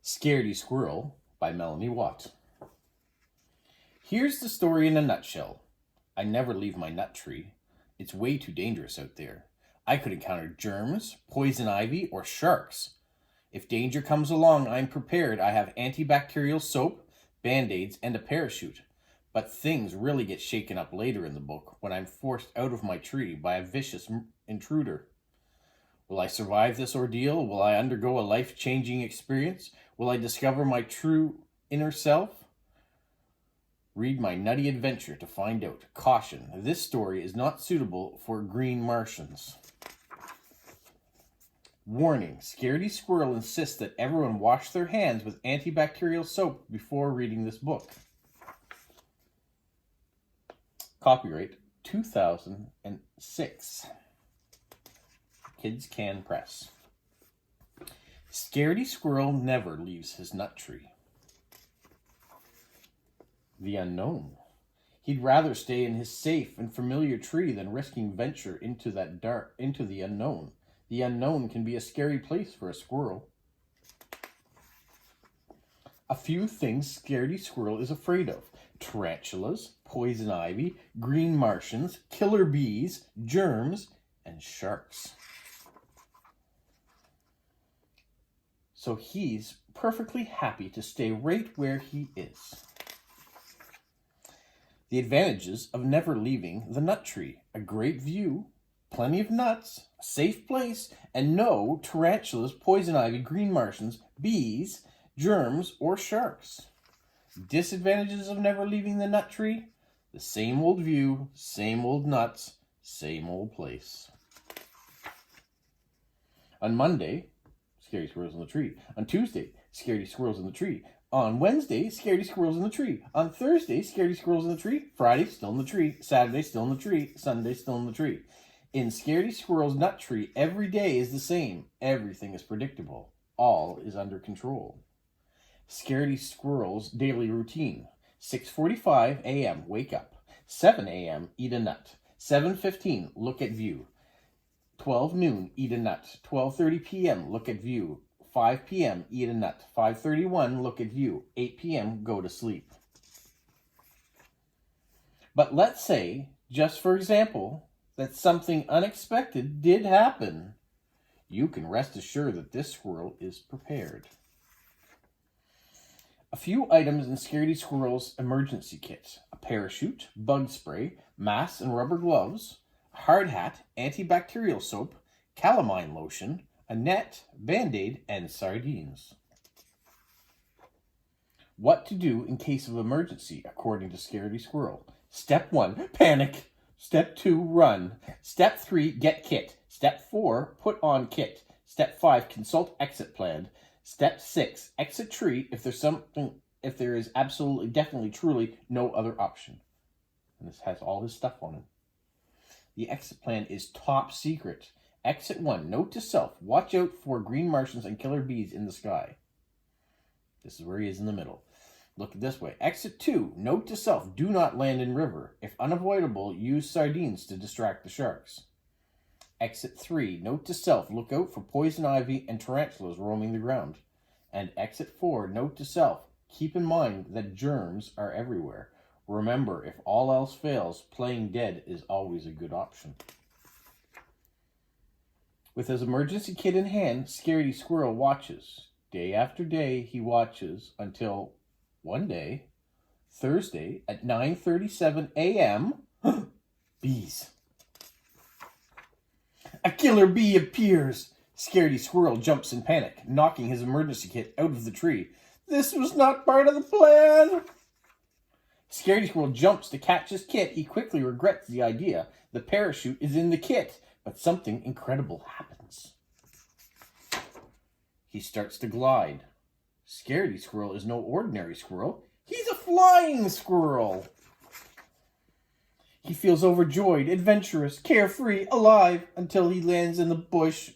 Scaredy Squirrel by Melanie Watt. Here's the story in a nutshell. I never leave my nut tree. It's way too dangerous out there. I could encounter germs, poison ivy, or sharks. If danger comes along, I'm prepared. I have antibacterial soap, band-aids, and a parachute. But things really get shaken up later in the book when I'm forced out of my tree by a vicious intruder. Will I survive this ordeal? Will I undergo a life-changing experience? Will I discover my true inner self? Read my nutty adventure to find out. Caution, this story is not suitable for green Martians. Warning, Scaredy Squirrel insists that everyone wash their hands with antibacterial soap before reading this book. Copyright 2006. Kids Can Press. Scaredy Squirrel never leaves his nut tree. The unknown. He'd rather stay in his safe and familiar tree than risking venture into the unknown. The unknown can be a scary place for a squirrel. A few things Scaredy Squirrel is afraid of: tarantulas, poison ivy, green Martians, killer bees, germs, and sharks. So he's perfectly happy to stay right where he is. The advantages of never leaving the nut tree: a great view, plenty of nuts, a safe place, and no tarantulas, poison ivy, green Martians, bees, germs, or sharks. Disadvantages of never leaving the nut tree: the same old view, same old nuts, same old place. On Monday, Scaredy Squirrel's in the tree. On Tuesday, Scaredy Squirrel's in the tree. On Wednesday, Scaredy Squirrel's in the tree. On Thursday, Scaredy Squirrel's in the tree. Friday, still in the tree. Saturday, still in the tree. Sunday, still in the tree. In Scaredy Squirrel's nut tree, every day is the same. Everything is predictable. All is under control. Scaredy Squirrel's daily routine: 6:45 a.m., wake up. 7 a.m., eat a nut. 7:15, look at view. 12 noon, eat a nut. 12:30 p.m., look at view. 5 p.m., eat a nut. 5:31, look at view. 8 p.m., go to sleep. But let's say, just for example, that something unexpected did happen. You can rest assured that this squirrel is prepared. A few items in Scaredy Squirrel's emergency kit: a parachute, bug spray, masks and rubber gloves, a hard hat, antibacterial soap, calamine lotion, a net, band-aid, and sardines. What to do in case of emergency, according to Scaredy Squirrel. Step 1, panic. Step 2, run. Step 3, get kit. Step 4, put on kit. Step 5, consult exit plan. Step 6, exit tree if there is absolutely, definitely, truly no other option. And this has all his stuff on it. The exit plan is top secret. Exit 1, note to self: watch out for green Martians and killer bees in the sky. This is where he is in the middle. Look this way. Exit 2, note to self: do not land in river. If unavoidable, use sardines to distract the sharks. Exit 3, note to self: look out for poison ivy and tarantulas roaming the ground. And exit 4, note to self: keep in mind that germs are everywhere. Remember, if all else fails, playing dead is always a good option. With his emergency kit in hand, Scaredy Squirrel watches. Day after day, he watches until one day, Thursday, at 9:37 a.m., bees. A killer bee appears. Scaredy Squirrel jumps in panic, knocking his emergency kit out of the tree. This was not part of the plan. Scaredy Squirrel jumps to catch his kit. He quickly regrets the idea. The parachute is in the kit, but something incredible happens. He starts to glide. Scaredy Squirrel is no ordinary squirrel. He's a flying squirrel. He feels overjoyed, adventurous, carefree, alive, until he lands in the bush.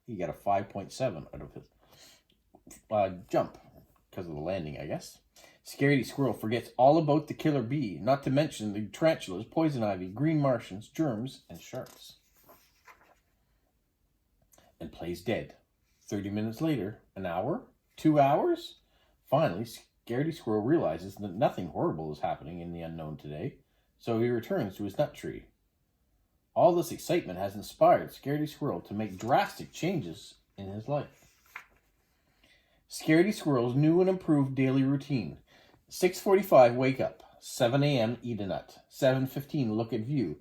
He got a 5.7 out of his jump, because of the landing, I guess. Scaredy Squirrel forgets all about the killer bee, not to mention the tarantulas, poison ivy, green Martians, germs, and sharks. And plays dead. 30 minutes later, an hour, 2 hours? Finally, Scaredy Squirrel realizes that nothing horrible is happening in the unknown today, so he returns to his nut tree. All this excitement has inspired Scaredy Squirrel to make drastic changes in his life. Scaredy Squirrel's new and improved daily routine. 6:45, wake up. 7 a.m., eat a nut. 7:15, look at view.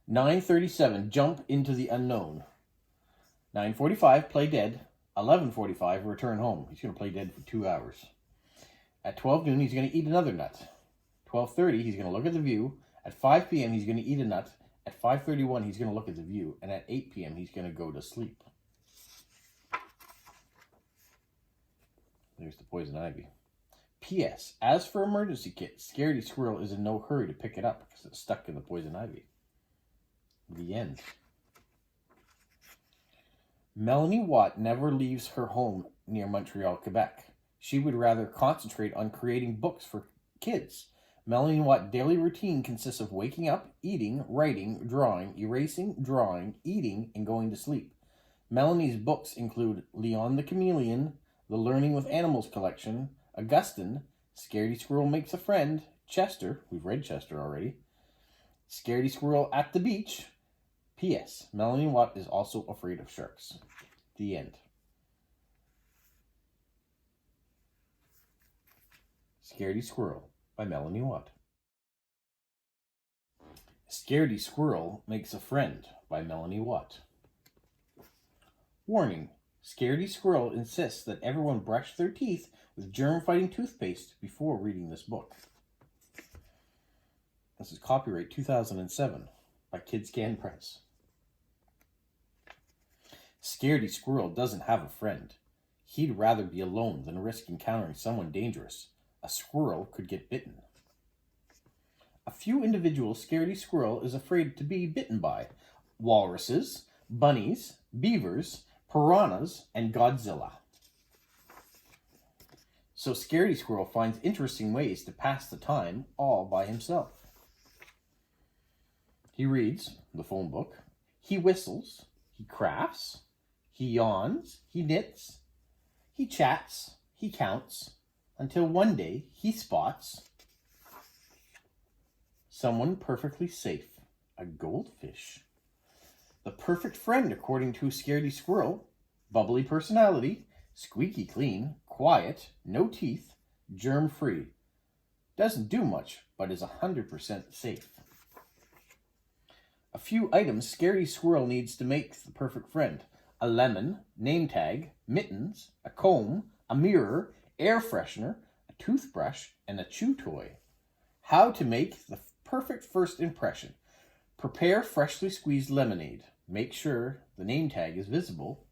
9:37, jump into the unknown. 9:45, play dead. 11:45, return home. He's going to play dead for 2 hours. At 12 noon, he's going to eat another nut. 12:30, he's going to look at the view. At 5 p.m., he's going to eat a nut. At 5:31, he's going to look at the view. And at 8 p.m., he's going to go to sleep. There's the poison ivy. P.S. As for emergency kit, Scaredy Squirrel is in no hurry to pick it up because it's stuck in the poison ivy. The end. Melanie Watt never leaves her home near Montreal, Quebec. She would rather concentrate on creating books for kids. Melanie Watt's daily routine consists of waking up, eating, writing, drawing, erasing, drawing, eating, and going to sleep. Melanie's books include Leon the Chameleon, The Learning with Animals collection, Augustine, Scaredy Squirrel Makes a Friend, Chester, we've read Chester already, Scaredy Squirrel at the Beach. P.S. Melanie Watt is also afraid of sharks. The end. Scaredy Squirrel by Melanie Watt. Scaredy Squirrel Makes a Friend by Melanie Watt. Warning. Scaredy Squirrel insists that everyone brush their teeth with germ-fighting toothpaste before reading this book. This is copyright 2007 by Kids Can Press. Scaredy Squirrel doesn't have a friend. He'd rather be alone than risk encountering someone dangerous. A squirrel could get bitten. A few individuals Scaredy Squirrel is afraid to be bitten by: walruses, bunnies, beavers, piranhas, and Godzilla. So Scaredy Squirrel finds interesting ways to pass the time all by himself. He reads the phone book, he whistles, he crafts, he yawns, he knits, he chats, he counts, until one day he spots someone perfectly safe, a goldfish. The perfect friend according to Scaredy Squirrel: bubbly personality, squeaky clean, quiet, no teeth, germ-free. Doesn't do much, but is 100% safe. A few items Scaredy Squirrel needs to make the perfect friend: a lemon, name tag, mittens, a comb, a mirror, air freshener, a toothbrush, and a chew toy. How to make the perfect first impression. Prepare freshly squeezed lemonade. Make sure the name tag is visible.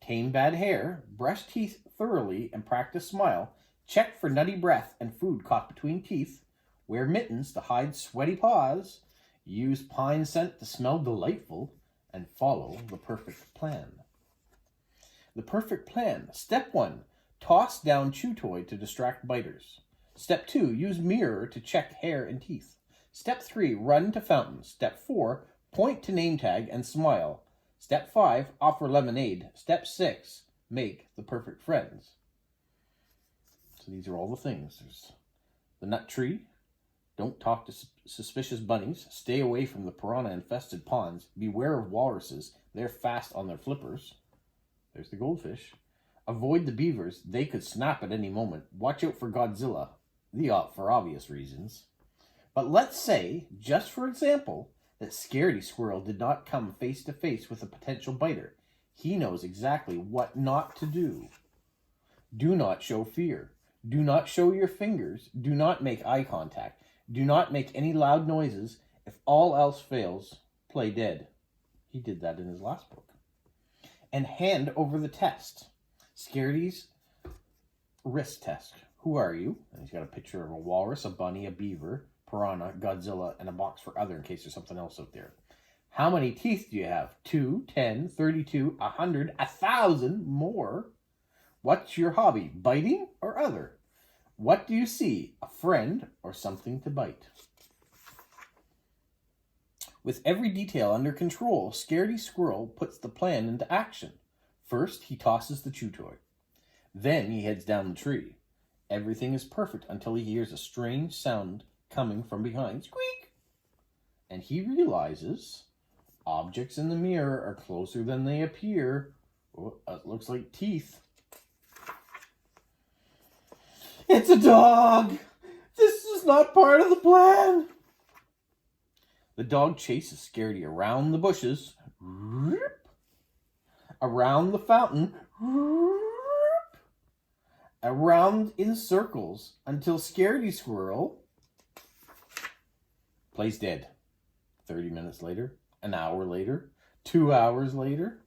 Tame bad hair. Brush teeth thoroughly and practice smile. Check for nutty breath and food caught between teeth. Wear mittens to hide sweaty paws. Use pine scent to smell delightful. And follow the perfect plan. The perfect plan. Step 1. Toss down chew toy to distract biters. Step 2. Use mirror to check hair and teeth. Step 3. Run to fountain. Step 4. Point to name tag and smile. Step 5. Offer lemonade. Step 6. Make the perfect friends. So these are all the things. There's the nut tree. Don't talk to suspicious bunnies. Stay away from the piranha-infested ponds. Beware of walruses. They're fast on their flippers. There's the goldfish. Avoid the beavers. They could snap at any moment. Watch out for Godzilla. For obvious reasons. But let's say, just for example, that Scaredy Squirrel did not come face to face with a potential biter. He knows exactly what not to do. Do not show fear. Do not show your fingers. Do not make eye contact. Do not make any loud noises. If all else fails, play dead. He did that in his last book. And hand over the test. Scaredy's wrist test. Who are you? And he's got a picture of a walrus, a bunny, a beaver, piranha, Godzilla, and a box for other in case there's something else out there. How many teeth do you have? 2, 10, 32, 100, 1,000 more. What's your hobby? Biting or other? What do you see? A friend or something to bite? With every detail under control, Scaredy Squirrel puts the plan into action. First, he tosses the chew toy. Then he heads down the tree. Everything is perfect until he hears a strange sound coming from behind. Squeak! And he realizes objects in the mirror are closer than they appear. Oh, it looks like teeth. It's a dog! This is not part of the plan! The dog chases Scaredy around the bushes, around the fountain, around in circles until Scaredy Squirrel plays dead. 30 minutes later, an hour later, 2 hours later.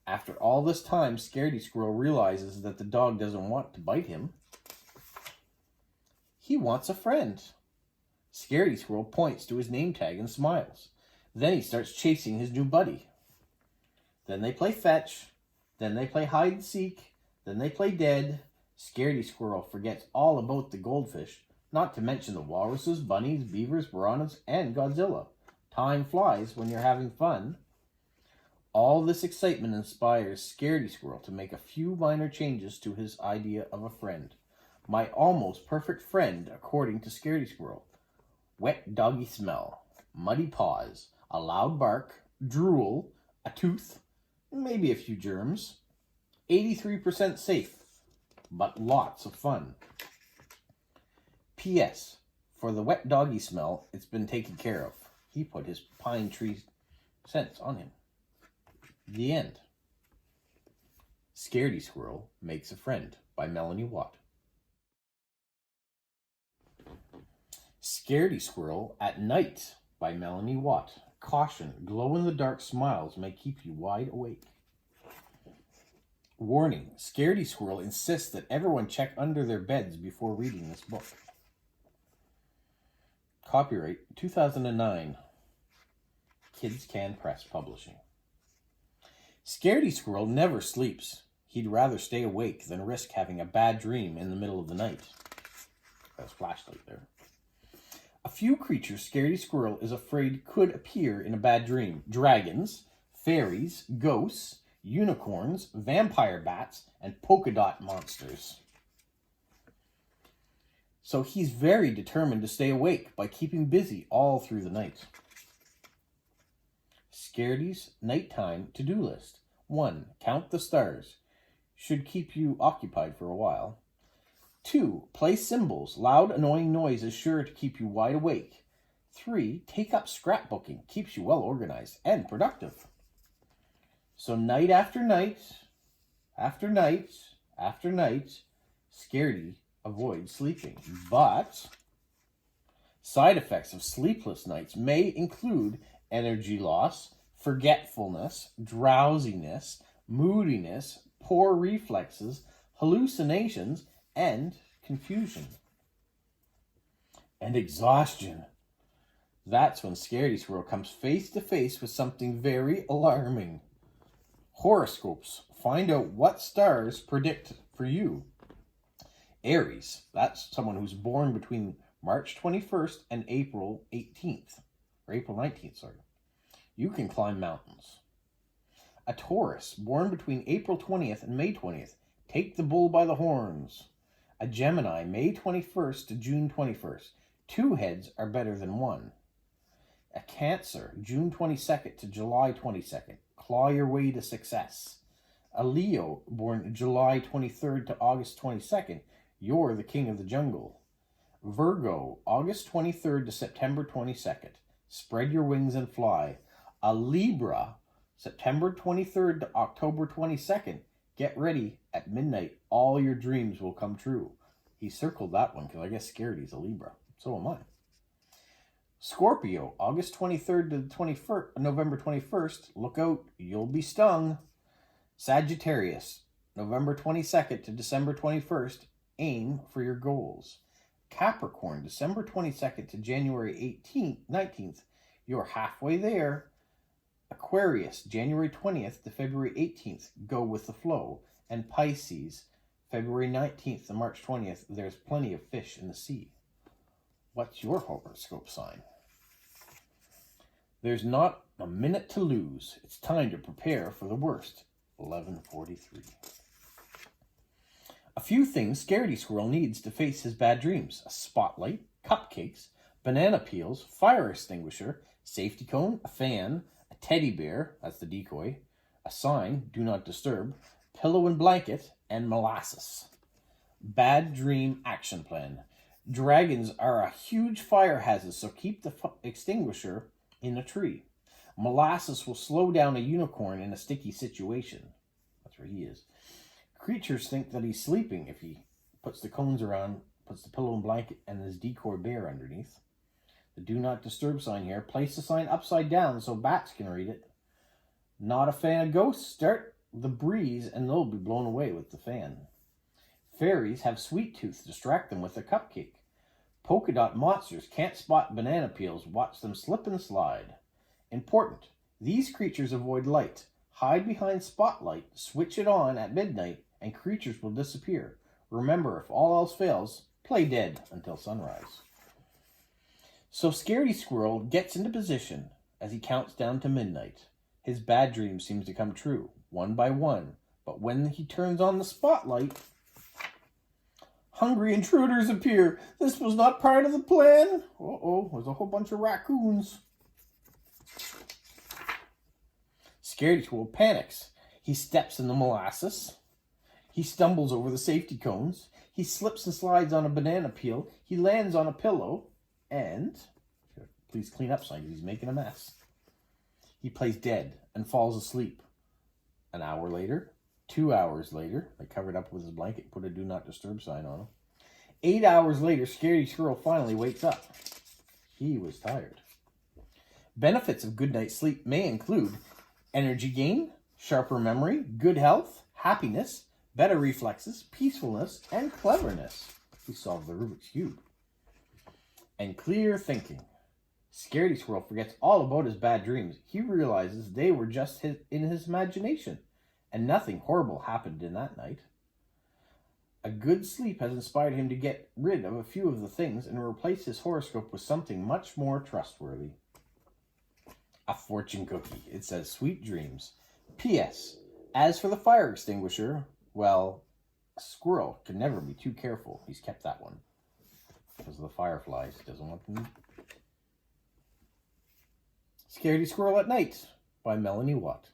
After all this time, Scaredy Squirrel realizes that the dog doesn't want to bite him. He wants a friend. Scaredy Squirrel points to his name tag and smiles. Then he starts chasing his new buddy. Then they play fetch. Then they play hide and seek. Then they play dead. Scaredy Squirrel forgets all about the goldfish, not to mention the walruses, bunnies, beavers, piranhas, and Godzilla. Time flies when you're having fun. All this excitement inspires Scaredy Squirrel to make a few minor changes to his idea of a friend. My almost perfect friend, according to Scaredy Squirrel. Wet doggy smell, muddy paws, a loud bark, drool, a tooth, maybe a few germs. 83% safe, but lots of fun. P.S. For the wet doggy smell, it's been taken care of. He put his pine tree scents on him. The end. Scaredy Squirrel Makes a Friend by Melanie Watt. Scaredy Squirrel at Night by Melanie Watt. Caution, glow-in-the-dark smiles may keep you wide awake. Warning, Scaredy Squirrel insists that everyone check under their beds before reading this book. Copyright 2009. Kids Can Press Publishing. Scaredy Squirrel never sleeps. He'd rather stay awake than risk having a bad dream in the middle of the night. There's a flashlight there. A few creatures Scaredy Squirrel is afraid could appear in a bad dream. Dragons, fairies, ghosts, unicorns, vampire bats, and polka dot monsters. So he's very determined to stay awake by keeping busy all through the night. Scaredy's nighttime to-do list. 1. Count the stars. Should keep you occupied for a while. 2. Play cymbals. Loud, annoying noise is sure to keep you wide awake. 3. Take up scrapbooking. Keeps you well organized and productive. So night after night, after night, after night, Scaredy avoids sleeping. But side effects of sleepless nights may include energy loss, forgetfulness, drowsiness, moodiness, poor reflexes, hallucinations, and confusion. And exhaustion. That's when Scaredy Squirrel comes face to face with something very alarming. Horoscopes. Find out what stars predict for you. Aries. That's someone who's born between March 21st and April 18th. Or April 19th, sorry. You can climb mountains. A Taurus. Born between April 20th and May 20th. Take the bull by the horns. A Gemini. May 21st to June 21st. 2 heads are better than 1. A Cancer. June 22nd to July 22nd. Claw your way to success. A Leo, born July 23rd to August 22nd, you're the king of the jungle. Virgo, August 23rd to September 22nd, spread your wings and fly. A Libra, September 23rd to October 22nd, get ready, at midnight, all your dreams will come true. He circled that one because I guess Scaredy's a Libra. So am I. Scorpio, August 23rd to the 21st, November 21st. Look out, you'll be stung. Sagittarius, November 22nd to December 21st. Aim for your goals. Capricorn, December 22nd to January 19th. You're halfway there. Aquarius, January 20th to February 18th. Go with the flow. And Pisces, February 19th to March 20th. There's plenty of fish in the sea. What's your horoscope sign? There's not a minute to lose. It's time to prepare for the worst. 11:43. A few things Scaredy Squirrel needs to face his bad dreams: a spotlight, cupcakes, banana peels, fire extinguisher, safety cone, a fan, a teddy bear, that's the decoy, a sign, do not disturb, pillow and blanket, and molasses. Bad dream action plan. Dragons are a huge fire hazard, so keep the extinguisher in a tree. Molasses will slow down a unicorn in a sticky situation. That's where he is. Creatures think that he's sleeping if he puts the cones around, puts the pillow and blanket and his decoy bear underneath. The do not disturb sign here. Place the sign upside down so bats can read it. Not a fan of ghosts. Start the breeze and they'll be blown away with the fan. Fairies have sweet tooth. Distract them with a cupcake. Polka dot monsters can't spot banana peels. Watch them slip and slide. Important. These creatures avoid light. Hide behind spotlight. Switch it on at midnight and creatures will disappear. Remember, if all else fails, play dead until sunrise. So Scaredy Squirrel gets into position as he counts down to midnight. His bad dreams seem to come true, one by one. But when he turns on the spotlight, hungry intruders appear. This was not part of the plan. Uh-oh, there's a whole bunch of raccoons. Scaredy Squirrel panics. He steps in the molasses. He stumbles over the safety cones. He slips and slides on a banana peel. He lands on a pillow. And, please clean up sign, he's making a mess. He plays dead and falls asleep. An hour later, 2 hours later, they covered up with his blanket, put a do not disturb sign on him. 8 hours later, Scaredy Squirrel finally wakes up. He was tired. Benefits of good night's sleep may include energy gain, sharper memory, good health, happiness, better reflexes, peacefulness, and cleverness. He solved the Rubik's Cube. And clear thinking. Scaredy Squirrel forgets all about his bad dreams. He realizes they were just in his imagination, and nothing horrible happened in that night. A good sleep has inspired him to get rid of a few of the things and replace his horoscope with something much more trustworthy. A fortune cookie. It says, sweet dreams. P.S. As for the fire extinguisher, well, a squirrel can never be too careful. He's kept that one because of the fireflies. He doesn't want them. Scaredy Squirrel at Night by Melanie Watt.